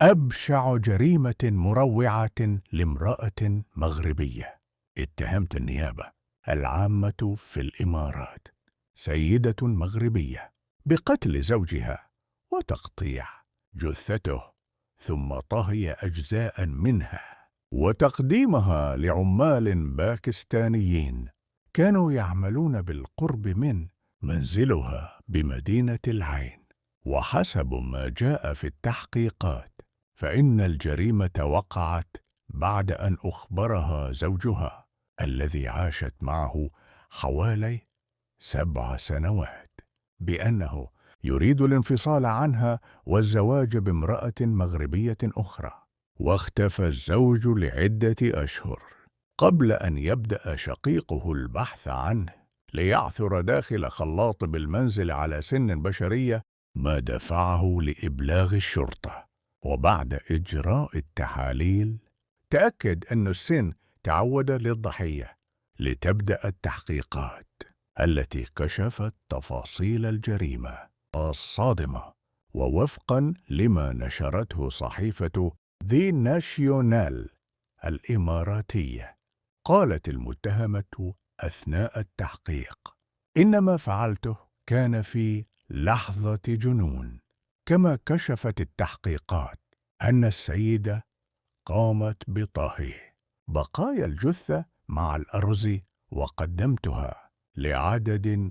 أبشع جريمة مروعة لامرأة مغربية. اتهمت النيابة العامة في الإمارات سيدة مغربية بقتل زوجها وتقطيع جثته ثم طهي أجزاء منها وتقديمها لعمال باكستانيين كانوا يعملون بالقرب من منزلها بمدينة العين. وحسب ما جاء في التحقيقات فإن الجريمة وقعت بعد أن أخبرها زوجها الذي عاشت معه حوالي 7 سنوات بأنه يريد الانفصال عنها والزواج بامرأة مغربية أخرى. واختفى الزوج لعدة أشهر قبل أن يبدأ شقيقه البحث عنه ليعثر داخل خلاط بالمنزل على سن بشرية، ما دفعه لإبلاغ الشرطة. وبعد إجراء التحاليل تأكد أن السن تعود للضحية لتبدأ التحقيقات التي كشفت تفاصيل الجريمة الصادمة. ووفقا لما نشرته صحيفة ذي ناشيونال الإماراتية، قالت المتهمة أثناء التحقيق: إن ما فعلته كان في لحظة جنون. كما كشفت التحقيقات أن السيدة قامت بطهي بقايا الجثة مع الأرز وقدمتها لعدد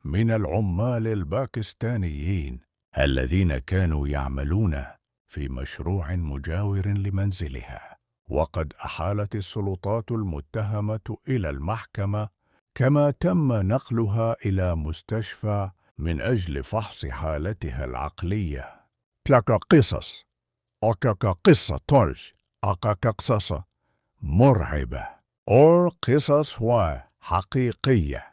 من العمال الباكستانيين الذين كانوا يعملون في مشروع مجاور لمنزلها. وقد أحالت السلطات المتهمة إلى المحكمة، كما تم نقلها إلى مستشفى من أجل فحص حالتها العقلية. تلك قصص قصة تونج قصص مرعبة أو قصص حقيقية.